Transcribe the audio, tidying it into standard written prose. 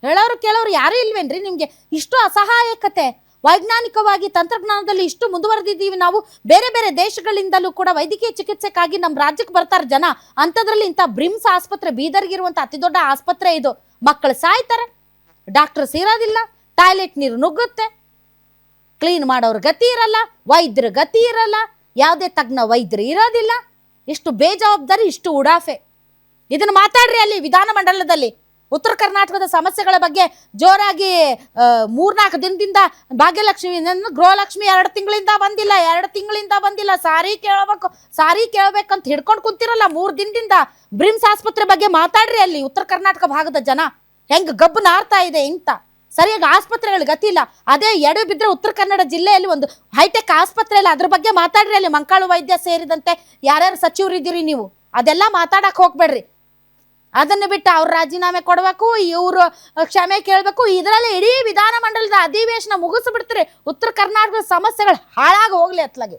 ಹೇಳೋರು ಕೇಳೋರು ಯಾರೂ ಇಲ್ವೇನ್ರಿ ನಿಮಗೆ? ಇಷ್ಟು ಅಸಹಾಯಕತೆ. ವೈಜ್ಞಾನಿಕವಾಗಿ ತಂತ್ರಜ್ಞಾನದಲ್ಲಿ ಇಷ್ಟು ಮುಂದುವರೆದಿದ್ದೀವಿ ನಾವು. ಬೇರೆ ಬೇರೆ ದೇಶಗಳಿಂದಲೂ ಕೂಡ ವೈದ್ಯಕೀಯ ಚಿಕಿತ್ಸೆಗಾಗಿ ನಮ್ಮ ರಾಜ್ಯಕ್ಕೆ ಬರ್ತಾರೆ ಜನ. ಅಂಥದ್ರಲ್ಲಿ ಇಂಥ ಬ್ರಿಮ್ಸ್ ಆಸ್ಪತ್ರೆ, ಬೀದರ್ಗಿರುವಂಥ ಅತಿ ದೊಡ್ಡ ಆಸ್ಪತ್ರೆ ಇದು. ಮಕ್ಕಳು ಸಾಯ್ತಾರೆ, ಡಾಕ್ಟರ್ಸ್ ಇರೋದಿಲ್ಲ, ಟಾಯ್ಲೆಟ್ ನೀರು ನುಗ್ಗುತ್ತೆ, ಕ್ಲೀನ್ ಮಾಡೋರು ಗತಿ ಇರಲ್ಲ, ವೈದ್ಯರ ಗತಿ ಇರಲ್ಲ, ಯಾವುದೇ ತಜ್ಞ ವೈದ್ಯರು ಇರೋದಿಲ್ಲ. ಇಷ್ಟು ಬೇಜವಾಬ್ದಾರಿ, ಇಷ್ಟು ಉಡಾಫೆ. ಇದನ್ನು ಮಾತಾಡ್ರಿ ಅಲ್ಲಿ ವಿಧಾನಮಂಡಲದಲ್ಲಿ. ಉತ್ತರ ಕರ್ನಾಟಕದ ಸಮಸ್ಯೆಗಳ ಬಗ್ಗೆ ಜೋರಾಗಿ 3-4 ದಿನದಿಂದ ಭಾಗ್ಯಲಕ್ಷ್ಮಿ, ಗೃಹಲಕ್ಷ್ಮಿ 2 ತಿಂಗಳಿಂದ ಬಂದಿಲ್ಲ, 2 ತಿಂಗಳಿಂದ ಬಂದಿಲ್ಲ, ಸಾರಿ ಕೇಳಬೇಕಂತ ಹಿಡ್ಕೊಂಡು ಕುಂತಿರಲ್ಲ 3 ದಿನದಿಂದ. ಬ್ರಿಮ್ಸ್ ಆಸ್ಪತ್ರೆ ಬಗ್ಗೆ ಮಾತಾಡ್ರಿ ಅಲ್ಲಿ ಉತ್ತರ ಕರ್ನಾಟಕ ಭಾಗದ ಜನ. ಹೆಂಗೆ ಗಬ್ಬು ನಾರ್ತಾ ಇದೆ ಇಂತ. ಸರಿಯಾಗಿ ಆಸ್ಪತ್ರೆಗಳ ಗತಿ ಇಲ್ಲ. ಅದೇ ಎಡೆ ಬಿದ್ದರೆ ಉತ್ತರ ಕನ್ನಡ ಜಿಲ್ಲೆಯಲ್ಲಿ ಒಂದು ಹೈಟೆಕ್ ಆಸ್ಪತ್ರೆ ಇಲ್ಲ, ಅದ್ರ ಬಗ್ಗೆ ಮಾತಾಡ್ರಿ ಅಲ್ಲಿ. ಮಂಕಾಳು ವೈದ್ಯ ಸೇರಿದಂತೆ ಯಾರ್ಯಾರು ಸಚಿವರು ಇದ್ದೀರಿ ನೀವು, ಅದೆಲ್ಲ ಮಾತಾಡಕ್ಕೆ ಹೋಗ್ಬೇಡ್ರಿ. ಅದನ್ನು ಬಿಟ್ಟು ಅವ್ರು ರಾಜೀನಾಮೆ ಕೊಡಬೇಕು, ಇವರು ಕ್ಷಮೆ ಕೇಳಬೇಕು, ಇದರಲ್ಲಿ ಇಡೀ ವಿಧಾನಮಂಡಲದ ಅಧಿವೇಶನ ಮುಗಿಸ್ಬಿಡ್ತೀರಿ. ಉತ್ತರ ಕರ್ನಾಟಕದ ಸಮಸ್ಯೆಗಳು ಹಾಳಾಗಿ ಹೋಗ್ಲಿ ಅತ್ಲಾಗೆ.